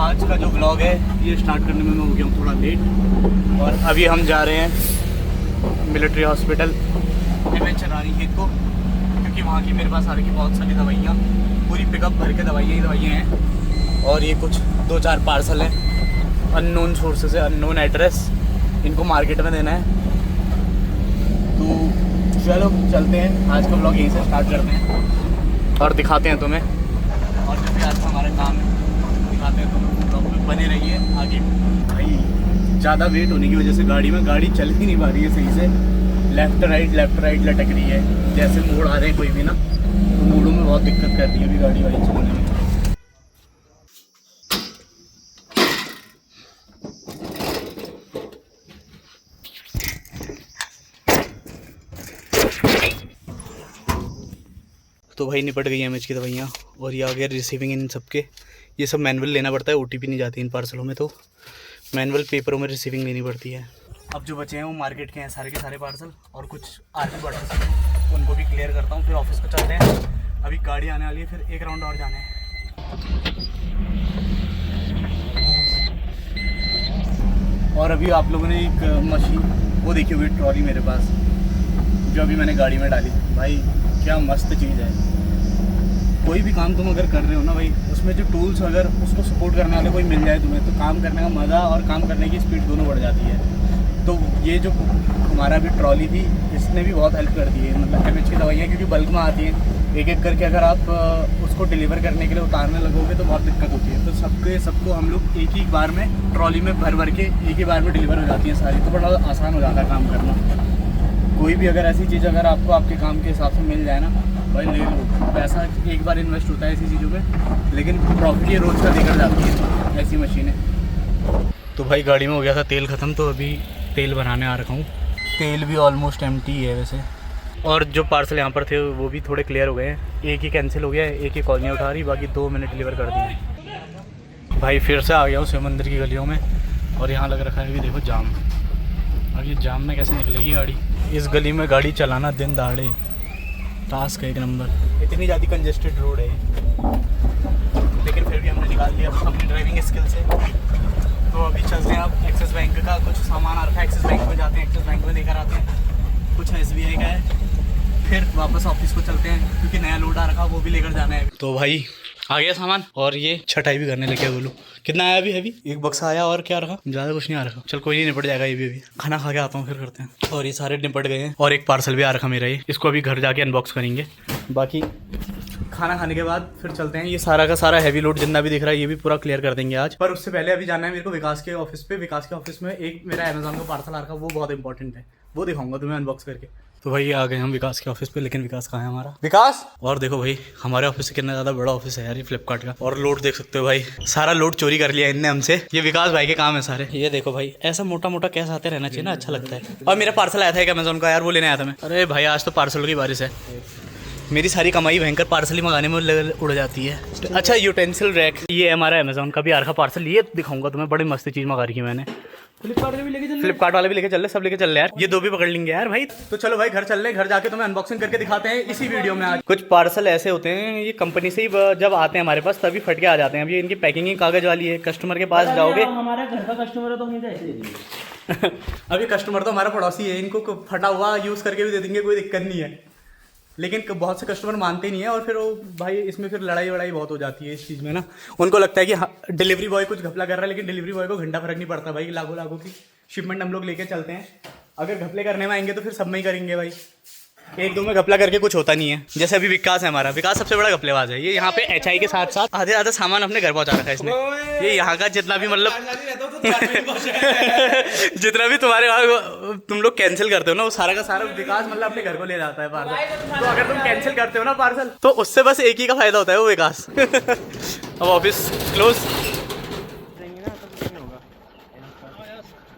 आज का जो ब्लॉग है ये स्टार्ट करने में मैं हो गया हूँ थोड़ा लेट। और अभी हम जा रहे हैं मिलिट्री हॉस्पिटल एमएच रानी खेत को, क्योंकि वहाँ की मेरे पास आ रही बहुत सारी दवाइयाँ, पूरी पिकअप भर के दवाइयाँ हैं। और ये कुछ 2-4 पार्सल हैं अननोन सोर्स से, अननोन एड्रेस, इनको मार्केट में देना है। तो चलो चलते हैं, आज का ब्लॉग यहीं से स्टार्ट करते हैं और दिखाते हैं तुम्हें। और जो भी आज का हमारा काम है दिखाते हैं तुम्हें, ब्लॉग में बने रहिए आगे। भाई ज़्यादा वेट होने की वजह से गाड़ी चल ही नहीं पा रही है सही से, लेफ़्ट राइट लटक रही है। जैसे मोड़ आ रहे हैं कोई भी ना, तो मोड़ों में बहुत दिक्कत कर रही है अभी गाड़ी चलाने में। तो भाई निपट गई एमएच की दवाइयाँ और ये आ गया रिसीविंग इन सबके। ये सब मैनुअल लेना पड़ता है, ओटीपी नहीं जाती इन पार्सलों में, तो मैनुअल पेपरों में रिसीविंग लेनी पड़ती है। अब जो बचे हैं वो मार्केट के हैं सारे के सारे पार्सल, और कुछ आर्मी बॉटल्स हैं उनको भी क्लियर करता हूँ, फिर ऑफिस को चलते हैं। अभी गाड़ी आने वाली है, फिर एक राउंड और जाना है। और अभी आप लोगों ने एक मशीन वो देखी हुई ट्रॉली मेरे पास, जो अभी मैंने गाड़ी में डाली। भाई क्या मस्त चीज़ है। कोई भी काम तुम अगर कर रहे हो ना भाई, उसमें जो टूल्स अगर उसको सपोर्ट करने वाले कोई मिल जाए तुम्हें, तो काम करने का मज़ा और काम करने की स्पीड दोनों बढ़ जाती है। तो ये जो हमारा भी ट्रॉली थी, इसने भी बहुत हेल्प कर दी है। मतलब एमएच की दवाइयाँ क्योंकि बल्क में आती हैं, एक एक करके अगर आप उसको डिलीवर करने के लिए उतारने लगोगे तो बहुत दिक्कत होती है। तो सबको हम लोग एक ही बार में ट्रॉली में भर के एक ही बार में डिलीवर हो जाती है सारी, तो बड़ा आसान हो जाता है काम करना। कोई भी अगर ऐसी चीज़ अगर आपको आपके काम के हिसाब से मिल जाए ना भाई, ले लो। पैसा एक बार इन्वेस्ट होता है ऐसी चीज़ों पे, लेकिन प्रॉफिट ये रोज़ का देकर जाती है ऐसी मशीनें। तो भाई गाड़ी में हो गया था तेल ख़त्म, तो अभी तेल भराने आ रखा हूँ। तेल भी ऑलमोस्ट एम्प्टी है वैसे। और जो पार्सल यहाँ पर थे वो भी थोड़े क्लियर हो गए हैं। एक ही कैंसिल हो गया है, एक ही कॉल नहीं उठा रही, बाकी 2 मैंने डिलीवर कर दिए। भाई फिर से आ गया हूँ शिव मंदिर की गलियों में, और यहाँ लग रखा है अभी देखो जाम। अब ये जाम में कैसे निकलेगी गाड़ी? इस गली में गाड़ी चलाना दिन दहाड़े टास्क है एक नंबर। इतनी ज़्यादा कंजेस्टेड रोड है, लेकिन फिर भी हमने निकाल लिया अपनी ड्राइविंग स्किल से। तो अभी चलते हैं, अब एक्सिस बैंक का कुछ सामान आ रखा है, एक्सिस बैंक में जाते हैं, एक्सिस बैंक में लेकर आते हैं। कुछ एसबीआई का है, फिर वापस ऑफिस को चलते हैं क्योंकि नया लोड आ रखा वो भी लेकर जाना है। तो भाई आ गया सामान, और ये छटाई भी करने लगे। बोलो कितना आया अभी? एक बक्सा आया, और क्या रखा? ज़्यादा कुछ नहीं आ रखा। चल कोई नहीं, निपट जाएगा ये भी। अभी खाना खा के आता हूँ फिर करते हैं। और ये सारे निपट गए हैं, और एक पार्सल भी आ रखा मेरा, ये इसको अभी घर जाके अनबॉक्स करेंगे। बाकी खाना खाने के बाद फिर चलते हैं। ये सारा का सारा हैवी लोड जितना भी दिख रहा है ये भी पूरा क्लियर कर देंगे आज। पर उससे पहले अभी जाना है मेरे को विकास के ऑफिस पे। विकास के ऑफिस में एक मेरा अमेजोन का पार्सल आ रखा, वो बहुत इंपॉर्टेंट है, वो दिखाऊंगा तुम्हें अनबॉक्स करके। तो भाई आ गए हम विकास के ऑफिस पे, लेकिन विकास कहाँ है हमारा? विकास! और देखो भाई हमारे ऑफिस से कितना ज़्यादा बड़ा ऑफिस है यार ये फ्लिपकार्ट का। और लोड देख सकते हो भाई, सारा लोड चोरी कर लिया इनने हमसे। ये विकास भाई के काम है सारे। ये देखो भाई, ऐसा मोटा मोटा कैश आते रहना चाहिए ना, अच्छा लगता है। और मेरा पार्सल आया था एक अमेजोन का यार, वो लेने आया था मैं। अरे भाई आज तो पार्सलों की बारिश है, मेरी सारी कमाई भयंकर पार्सल ही मंगाने में उड़ जाती है। अच्छा यूटेंसिल रैक, ये हमारा अमेजोन का भी आ रखा पार्सल, ये दिखाऊंगा तुम्हें। बड़ी मस्त चीज़ मंगा रखी है मैंने। फ्लिपकार्ट वाले भी लेके चल रहे, सब लेके चल रहे यार। ये 2 भी पकड़ लेंगे यार भाई। तो चलो भाई घर चल रहे, घर जाके तुम्हें अनबॉक्सिंग करके दिखाते हैं इसी वीडियो में। आज कुछ पार्सल ऐसे होते हैं, ये कंपनी से ही जब आते हैं हमारे पास तभी फट के आ जाते हैं। अभी इनकी पैकिंग ही कागज वाली है। कस्टमर के पास जाओगे, हमारा घर का कस्टमर है तो हमें ऐसे दे देंगे। अभी कस्टमर तो हमारा पड़ोसी है, इनको फटा हुआ यूज़ करके भी दे देंगे, कोई दिक्कत नहीं है। लेकिन बहुत से कस्टमर मानते नहीं है, और फिर वो भाई इसमें फिर लड़ाई बहुत हो जाती है इस चीज़ में ना। उनको लगता है कि डिलीवरी बॉय कुछ घपला कर रहा है, लेकिन डिलीवरी बॉय को घंटा फर्क नहीं पड़ता भाई। लाखों की शिपमेंट हम लोग लेके चलते हैं। अगर घपले करने में आएंगे तो फिर सब में ही करेंगे भाई। एक दो में घपला करके कुछ होता नहीं है। जैसे अभी विकास है हमारा, विकास सबसे बड़ा घपलेबाज है। ये यहाँ पे एचआई के साथ साथ आधे आधा सामान अपने घर पहुँचा रखा है इसने। ये यहाँ का जितना भी मतलब जितना भी तुम्हारे वहाँ तुम लोग कैंसिल करते हो ना, वो सारा का सारा विकास मतलब अपने घर को ले जाता है पार्सल। तो अगर तुम कैंसिल करते हो ना पार्सल, तो उससे बस एक ही का फायदा होता है, वो विकास। अब ऑफिस क्लोज।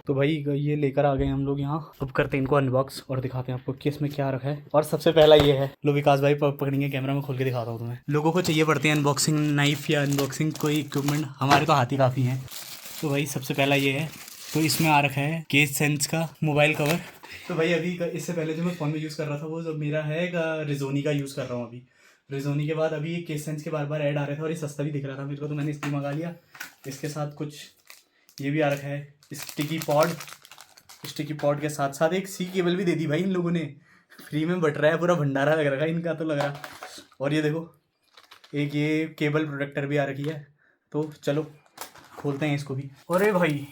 तो भाई ये लेकर आ गए हम लोग यहाँ। अब करते हैं इनको अनबॉक्स और दिखाते हैं आपको कि इसमें क्या रखा है। और सबसे पहला ये है, लो विकास भाई पकड़ेंगे, कैमरा में खोल के दिखाता हूँ तुम्हें। लोगों को चाहिए पड़ते हैं अनबॉक्सिंग नाइफ या अनबॉक्सिंग कोई इक्विपमेंट, हमारे तो हाथ ही काफ़ी हैं। तो भाई सबसे पहला ये है, तो इसमें आ रखा है केस सेंस का मोबाइल कवर। तो भाई अभी इससे पहले जो मैं फ़ोन में यूज़ कर रहा था वो जो मेरा है रिजोनी का यूज़ कर रहा हूँ अभी। रिजोनी के बाद अभी ये केस सेंस के बार बार ऐड आ रहे थे और ये सस्ता भी दिख रहा था मेरे को, तो मैंने इसलिए मंगा लिया। इसके साथ कुछ ये भी आ रखा है स्टिकी पॉड के साथ साथ एक सी केबल भी दे दी भाई इन लोगों ने, फ्री में बट रहा है, पूरा भंडारा लग रखा है इनका तो लग रहा। और ये देखो एक ये केबल प्रोटेक्टर भी आ रखी है, तो चलो खोलते हैं इसको भी। अरे भाई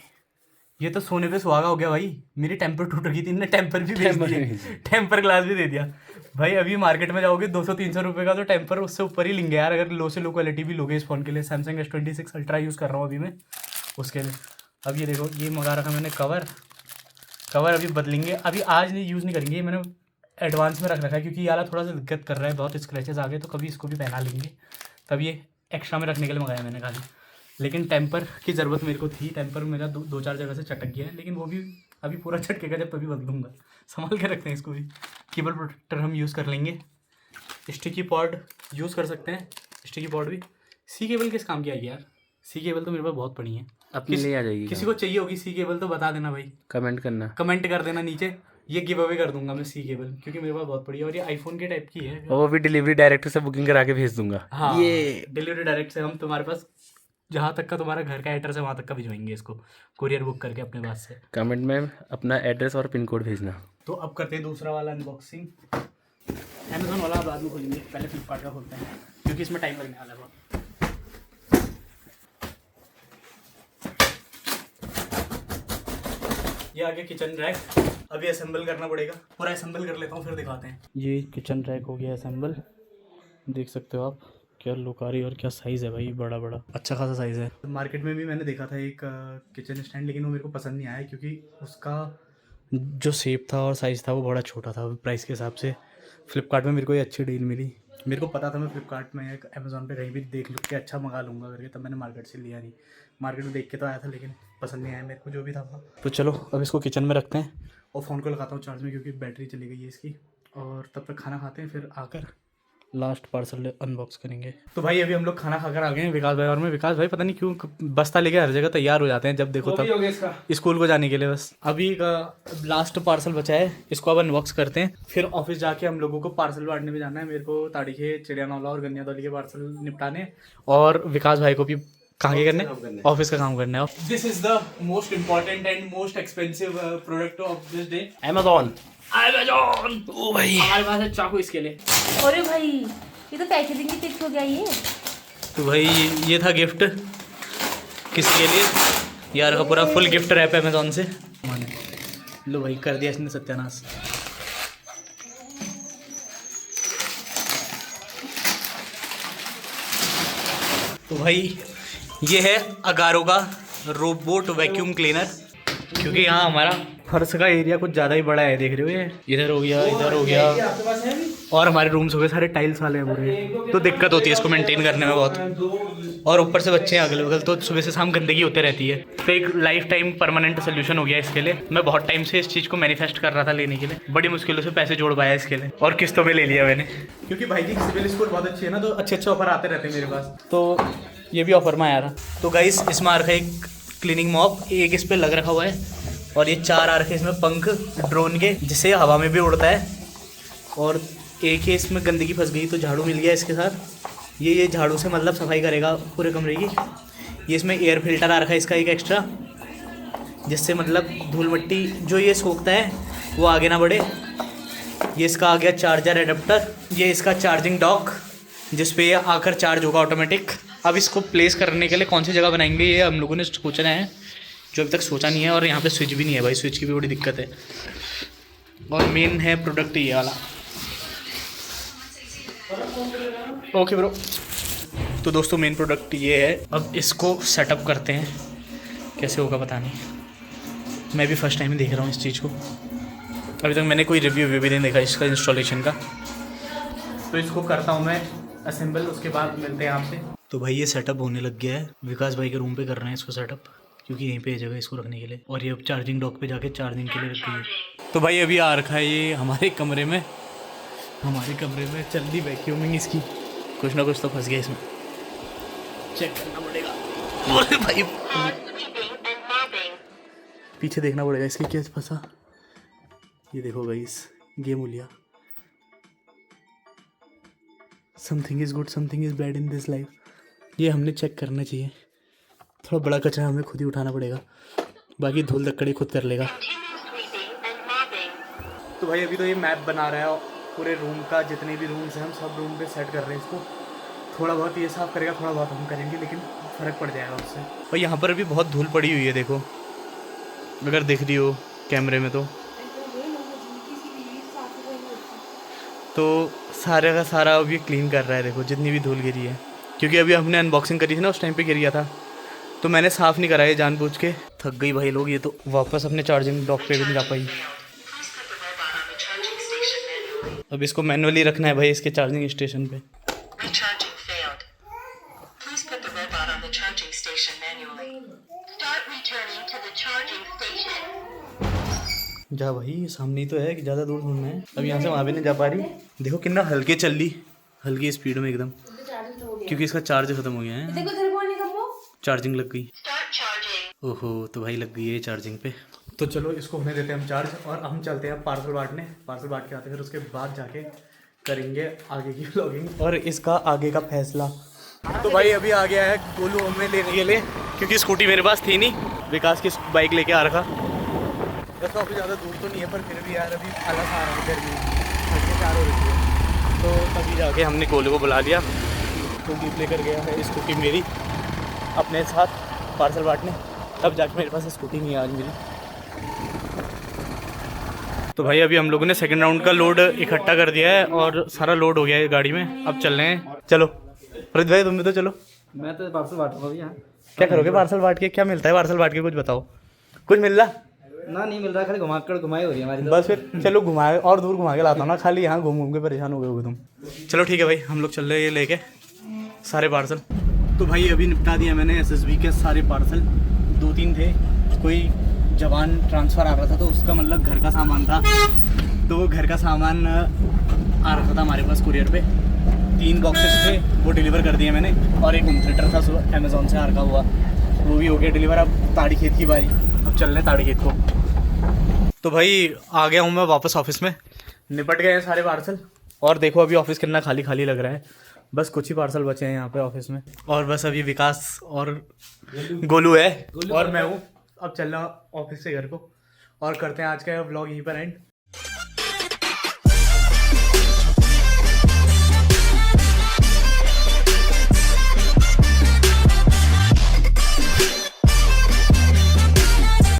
ये तो सोने पे सुहागा हो गया भाई, मेरी टेम्पर टूट रही थी, इनने टेम्पर भी भेज दिया, टेम्पर ग्लास भी दे दिया भाई। अभी मार्केट में जाओगे 200-300 रुपये का तो टेम्पर उससे ऊपर ही लेंगे यार, अगर लो से लो क्वालिटी भी लोगे इस फ़ोन के लिए। सैमसंग S26 अल्ट्रा यूज़ कर रहा हूँ अभी मैं उसके लिए। अब ये देखो ये मंगा रखा मैंने कवर अभी बदलेंगे, अभी आज नहीं यूज़ नहीं करेंगे, मैंने एडवांस में रख रखा है क्योंकि ये वाला थोड़ा सा दिक्कत कर रहा है, बहुत स्क्रैचेस आ गए, तो कभी इसको भी पहना लेंगे। तब ये एक्स्ट्रा में रखने के लिए मंगाया मैंने खाली, लेकिन टेम्पर की ज़रूरत मेरे को थी। टेम्पर मेरा 2-4 जगह से चटक गया है, लेकिन वो भी अभी पूरा चटकेगा जब तभी बदलूँगा, संभाल के रखते हैं इसको भी। केबल प्रोटेक्टर हम यूज़ कर लेंगे, स्टिकी पॉड यूज़ कर सकते हैं, स्टिकी पॉड भी। सी केबल किस काम की आएगी यार, सी केबल तो मेरे पास बहुत पड़ी है, अपने लिए आ जाएगी। किसी को चाहिए होगी सी केबल तो बता देना भाई, कमेंट कर देना नीचे, ये गिव अवे कर दूंगा मैं सी केबल, क्योंकि मेरे पास बहुत पड़ी है और ये आईफोन के टाइप की है। और वो भी डिलीवरी डायरेक्ट से बुकिंग करा के भेज दूंगा। हाँ ये डिलीवरी डायरेक्ट से हम तुम्हारे पास जहाँ तक का तुम्हारा घर का एड्रेस है वहाँ तक का भिजवाएंगे इसको, कुरियर बुक करके अपने पास से। कमेंट में अपना एड्रेस और पिन कोड भेजना। तो अब करते हैं दूसरा वाला अनबॉक्सिंग। अमेजोन वाला बाद में खोलेंगे, पहले फ्लिपकार्ट का खोलते हैं क्योंकि इसमें टाइम लगने वाला है बहुत। ये आगे किचन रैक, अभी असेंबल करना पड़ेगा, पूरा असेंबल कर लेता हूँ फिर दिखाते हैं। ये किचन रैक हो गया असेंबल, देख सकते हो आप क्या लुक आ रही है और क्या साइज़ है भाई, बड़ा अच्छा खासा साइज़ है। मार्केट में भी मैंने देखा था एक किचन स्टैंड, लेकिन वो मेरे को पसंद नहीं आया क्योंकि उसका जो शेप था और साइज़ था वो बड़ा छोटा था प्राइस के हिसाब से। फ्लिपकार्ट में मेरे को ये अच्छी डील मिली, मेरे को पता था मैं फ्लिपकार्ट में एक अमेज़ोन पे कहीं भी देख लूँ कि अच्छा मंगा लूँगा करके, तब मैंने मार्केट से लिया नहीं। मार्केट में देख के तो आया था लेकिन पसंद नहीं आया मेरे को जो भी था वो। तो चलो अब इसको किचन में रखते हैं और फ़ोन को लगाता हूँ चार्ज में क्योंकि बैटरी चली गई है इसकी, और तब तक खाना खाते हैं, फिर आकर लास्ट पार्सल अनबॉक्स करेंगे। तो भाई अभी हम लोग खाना खाकर आ गए हैं विकास भाई और मैं। विकास भाई पता नहीं क्यों बस्ता लेके हर जगह तैयार हो जाते हैं जब देखो तब, स्कूल को जाने के लिए बस। अभी लास्ट पार्सल बचा है, इसको अब अनबॉक्स करते हैं, फिर ऑफिस जाके हम लोगों को पार्सल बांटने भी जाना है। मेरे को ताड़ीखे, चिड़ियानौला और गन्यादौली के पार्सल निपटाने, और विकास भाई को भी कहाँ के करने, ऑफिस का काम करना है। This is the most important and most expensive product of this day, Amazon. ओ भाई हमारे पास है चाकू इसके लिए। अरे भाई ये तो पैकेजिंग की टिप्स हो गया ये। तो भाई ये था गिफ्ट किसके लिए यार, का पूरा फुल गिफ्ट रैप है अमेजोन से। लो भाई कर दिया इसने सत्यानाश। तो भाई ये है अगारो का रोबोट वैक्यूम क्लीनर, क्योंकि यहाँ हमारा फर्श का एरिया कुछ ज़्यादा ही बड़ा है, देख रहे हो ये इधर हो गया इधर हो गया, और हमारे रूम्स हो गए सारे टाइल्स वाले हैं पूरे, तो दिक्कत होती है इसको मेंटेन करने में बहुत। और ऊपर से बच्चे हैं अगल बगल, तो सुबह से शाम गंदगी होते रहती है। तो एक लाइफ टाइम परमानेंट सोल्यूशन हो गया इसके लिए। मैं बहुत टाइम से इस चीज़ को मैनिफेस्ट कर रहा था लेने के लिए, बड़ी मुश्किलों से पैसे जोड़ पाया इसके लिए, और किस्तों में ले लिया मैंने, क्योंकि भाई जी सिविल स्कोर बहुत अच्छी है ना, तो अच्छे ऑफर आते रहते हैं मेरे पास, तो ये भी ऑफर में आया था। तो गाइस इसमें आ रखा है एक क्लीनिंग मॉप, एक इस पर लग रखा हुआ है, और ये 4 आ रखे इसमें पंख ड्रोन के, जिससे हवा में भी उड़ता है, और एक ही इसमें गंदगी फंस गई तो झाड़ू मिल गया इसके साथ। ये झाड़ू से मतलब सफाई करेगा पूरे कमरे की। ये इसमें एयर फिल्टर आ रखा है इसका एक एक्स्ट्रा, जिससे मतलब धूल मिट्टी जो ये सोखता है वो आगे ना बढ़े। ये इसका आ गया चार्जर एडेप्टर, ये इसका चार्जिंग डॉक जिस पे ये आकर चार्ज होगा ऑटोमेटिक। अब इसको प्लेस करने के लिए कौन सी जगह बनाएंगे ये हम लोगों ने सोचना है, जो अभी तक सोचा नहीं है, और यहाँ पे स्विच भी नहीं है भाई, स्विच की भी बड़ी दिक्कत है। और मेन है प्रोडक्ट ये वाला। ओके ब्रो, तो दोस्तों मेन प्रोडक्ट ये है। अब इसको सेटअप करते हैं, कैसे होगा पता नहीं, मैं भी फर्स्ट टाइम ही देख रहा हूँ इस चीज़ को, अभी तक मैंने कोई रिव्यू भी नहीं देखा इसका इंस्टॉलेशन का। तो इसको करता हूँ मैं असेंबल, उसके बाद मिलते हैं आपसे। तो भाई ये सेटअप होने लग गया है, विकास भाई के रूम पे कर रहे हैं इसको सेटअप, क्योंकि यहीं पे जगह इसको रखने के लिए, और ये अब चार्जिंग डॉक पे जाके चार्जिंग के लिए रखी है। तो भाई अभी आ रखा है ये हमारे कमरे में चल रही वैक्यूमिंग इसकी, कुछ ना कुछ तो फंस गया इसमें, चेक करना पड़ेगा। अरे भाई पीछे देखना पड़ेगा इसकी क्या फंसा। ये देखो गाइस गेम हो लिया, something is good something is bad in this life. ये हमने चेक करना चाहिए। थोड़ा बड़ा कचरा हमें खुद ही उठाना पड़ेगा, बाकी धूल धक्कड़ी खुद कर लेगा। तो भाई अभी तो ये मैप बना रहा है पूरे रूम का, जितने भी रूम्स हैं हम सब रूम पे सेट कर रहे हैं इसको। थोड़ा बहुत ये साफ़ करेगा, थोड़ा बहुत हम करेंगे, लेकिन फ़र्क पड़ जाएगा उससे। और यहाँ पर अभी बहुत धूल पड़ी हुई है, देखो अगर दिख रही हो कैमरे में तो सारे का सारा अभी क्लीन कर रहा है। देखो जितनी भी धूल गिरी है, क्योंकि अभी हमने अनबॉक्सिंग करी थी ना, उस टाइम पे गिर गया था, तो मैंने साफ़ नहीं करा ये जानबूझ के। थक गई भाई लोग, ये तो वापस अपने चार्जिंग डॉक पे भी नहीं जा पाई। अब इसको मैनुअली रखना है भाई इसके चार्जिंग स्टेशन पे। जा भाई, सामने ही तो है कि ज़्यादा दूर ढूंढना है। अब यहाँ से वहाँ भी नहीं जा पा रही। देखो कितना हल्के चल रही, हल्की स्पीड में एकदम, क्योंकि इसका चार्ज खत्म हो गया है। चार्जिंग लग गई। ओहो, तो भाई लग गई है चार्जिंग पे। तो चलो इसको होने देते हैं हम चार्ज, और हम चलते हैं पार्सल बांटने। पार्सल बांट के आते हैं, फिर उसके बाद जाके करेंगे आगे की व्लॉगिंग और इसका आगे का फैसला। तो भाई अभी आ गया है गोलू हमें लेने के लिए, क्योंकि स्कूटी मेरे पास थी नहीं, विकास की बाइक लेके आ रखा। वैसे अभी ज़्यादा दूर तो नहीं है, पर फिर भी यार अभी आलस आ रहा है, गर्मी घंटे 4 हो रही है। तो तभी जाके हमने गोलू को बुला लिया, तो गिफ्ट लेकर गया है स्कूटी मेरी अपने साथ पार्सल बांटने। तब जाके मेरे पास स्कूटी नहीं है आज मेरी। तो भाई अभी हम लोगों ने सेकंड राउंड का लोड इकट्ठा कर दिया है और सारा लोड हो गया है गाड़ी में। अब चल रहे हैं, चलो प्रदीप भाई तुम भी तो चलो। मैं तो पार्सल बांट रहा हूँ यहाँ। क्या करोगे पार्सल बांट के? क्या मिलता है पार्सल बांट के, कुछ बताओ। कुछ मिल रहा ना? नहीं मिल रहा, खाली घुमाई हो रही है हमारी। बस फिर चलो घुमाए और दूर घुमा के लाता हूँ ना, खाली यहाँ घूम घूम के परेशान हो गए होगे तुम। चलो ठीक है भाई, हम लोग चल रहे हैं ये लेके सारे पार्सल। तो भाई अभी निपटा दिया मैंने SSB के सारे पार्सल। 2-3 थे, कोई जवान ट्रांसफ़र आ रहा था तो उसका मतलब घर का सामान था, तो वो घर का सामान आ रहा था हमारे पास कुरियर पे। 3 बॉक्सेस थे, वो डिलीवर कर दिए मैंने, और एक होम थिएटर था अमेज़ॉन से रखा हुआ, वो भी हो गया डिलीवर। अब ताड़ी खेत की बारी, अब चल रहे हैं ताड़ी खेत को। तो भाई आ गया हूँ मैं वापस ऑफिस में, निपट गए हैं सारे पार्सल। और देखो अभी ऑफिस कितना खाली खाली लग रहा है, बस कुछ ही पार्सल बचे हैं यहाँ पे ऑफिस में। और बस अभी विकास और गोलू है और मैं हूँ। अब चल रहा ऑफिस से घर को, और करते हैं आज का व्लॉग यहीं पर एंड।